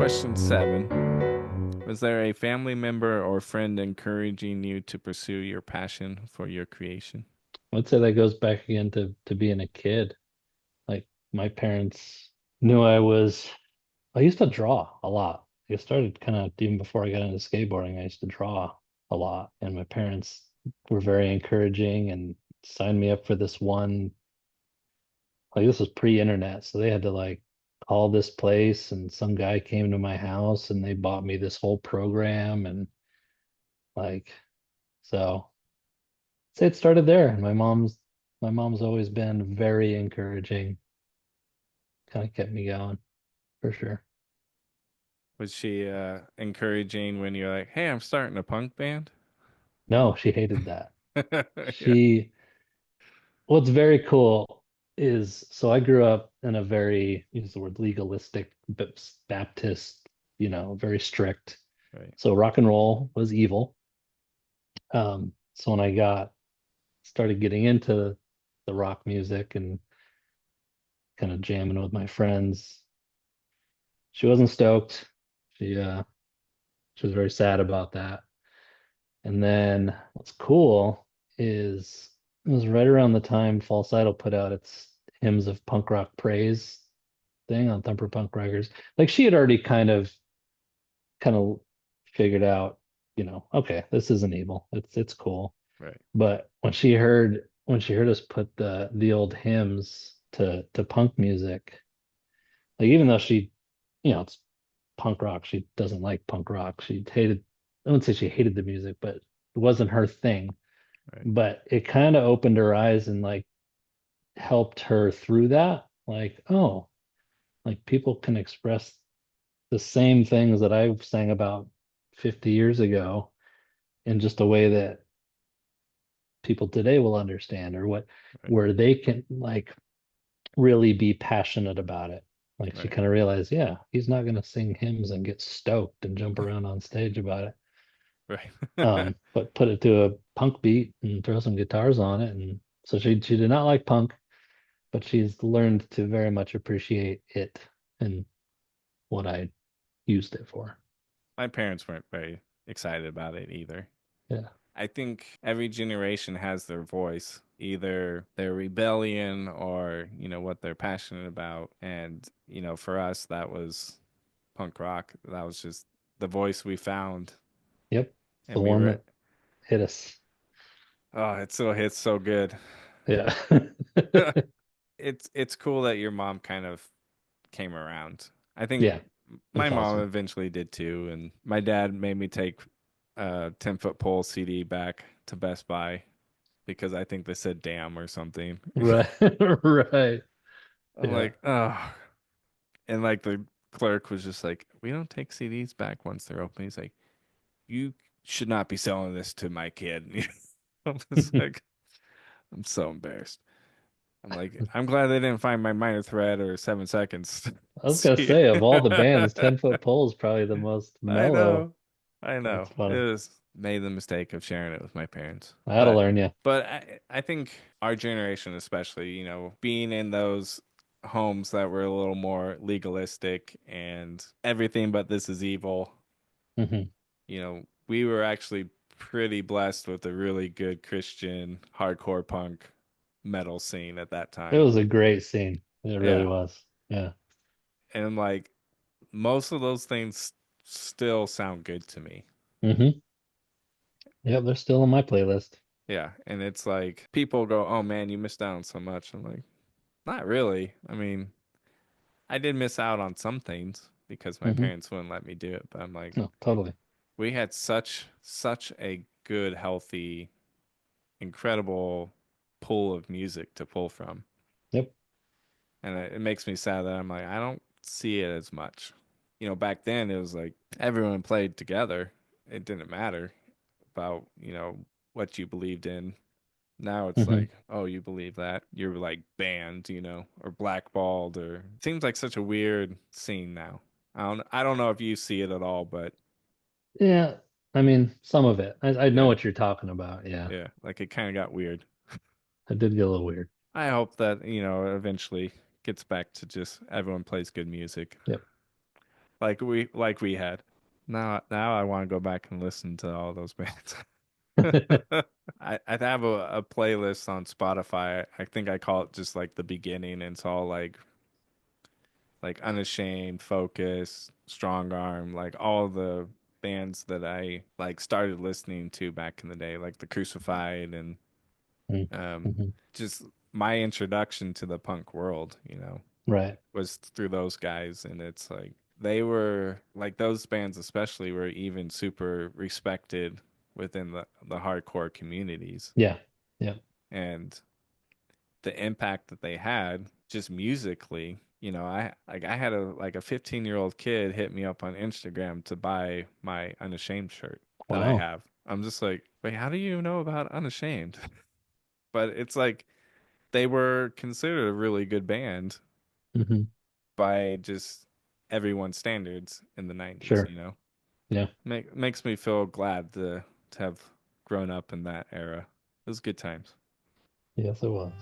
Question 7. Was there a family member or friend encouraging you to pursue your passion for your creation? I'd say that goes back again to being a kid. Like my parents knew I used to draw a lot. I started kind of even before I got into skateboarding, I used to draw a lot. And my parents were very encouraging and signed me up for this one, like this was pre-internet, so they had to like call this place and some guy came to my house and they bought me this whole program and like so I'd say it started there. And my mom's always been very encouraging, kind of kept me going for sure. Was she encouraging when you're like, "Hey, I'm starting a punk band"? No, she hated that. Yeah, She, what's very cool is, so I grew up in a very, use the word legalistic, Baptist, very strict. right. So rock and roll was evil. So when I started getting into the rock music and kind of jamming with my friends, she wasn't stoked. She was very sad about that. And then what's cool is it was right around the time False Idol put out its Hymns of Punk Rock Praise thing on Thumper Punk Records. Like she had already kind of figured out, okay, this isn't evil. It's cool. Right. But when she heard us put the old hymns to punk music, like even though it's punk rock, she doesn't like punk rock. I wouldn't say she hated the music, but it wasn't her thing. Right. But it kind of opened her eyes and like helped her through that. Like, oh, like people can express the same things that I sang about 50 years ago in just a way that people today will understand, or Right. where they can like really be passionate about it. Like she Right. kind of realized, yeah, he's not going to sing hymns and get stoked and jump around on stage about it. Right. But put it to a punk beat and throw some guitars on it. And so she did not like punk, but she's learned to very much appreciate it and what I used it for. My parents weren't very excited about it either. Yeah. I think every generation has their voice, either their rebellion or, what they're passionate about. And, for us, that was punk rock. That was just the voice we found. Yep. The And we one were, that hit us. oh, it still hits so good. Yeah. It's cool that your mom kind of came around. I think Yeah. my That's mom awesome. eventually did too. And my dad made me take a 10-foot pole CD back to Best Buy because I think they said damn or something. Right. Right. I'm Yeah. like, oh. And like the clerk was just like, we don't take CDs back once they're open. He's like, you should not be selling this to my kid. I'm just like, I'm so embarrassed. I'm like, I'm glad they didn't find my minor threat or 7 seconds. I was gonna See, say, of all the bands, 10 Foot Pole is probably the most I mellow. know, I That's know. It funny. was made the mistake of sharing it with my parents, That'll but learn you. I think our generation, especially, being in those homes that were a little more legalistic and everything but this is evil, Hmm. we were actually pretty blessed with a really good Christian hardcore punk metal scene at that It time. was a great scene. It really Yeah. was. Yeah. And like most of those things still sound good to me. Hmm. Yep, they're still on my playlist. Yeah. And it's like people go, "Oh man, you missed out on so much." I'm like, "Not really. I mean, I did miss out on some things because my Hmm. parents wouldn't let me do it, but I'm like, No, totally. we had such a good, healthy, incredible pool of music to pull from. Yep. And it makes me sad that I'm like, I don't see it as much. Back then it was like everyone played together. It didn't matter about, what you believed in. Now it's Hmm. like, oh, you believe that? You're like banned, or blackballed or it seems like such a weird scene now. I don't know if you see it at all, but Yeah. I mean, some of it. I know yeah. what you're talking about. Yeah. Yeah, like it kind of got weird. It did get a little weird. I hope that, eventually gets back to just everyone plays good music. Yep. like we had. Now I want to go back and listen to all those bands. I have a playlist on Spotify. I think I call it just like the beginning, and it's all like Unashamed, Focus, Strong Arm, like all the bands that I like started listening to back in the day, like the Crucified and um Mm-hmm. just my introduction to the punk world, Right. was through those guys, and it's like they were like those bands especially were even super respected within the hardcore communities, Yeah. Yeah. and the impact that they had just musically. I had a 15-year-old kid hit me up on Instagram to buy my Unashamed shirt that I Wow. have. I'm just like, wait, how do you know about Unashamed? But it's like they were considered a really good band Hmm. by just everyone's standards in the 90s, Sure. Yeah. Makes me feel glad to have grown up in that era. It was good times. Yes, it was.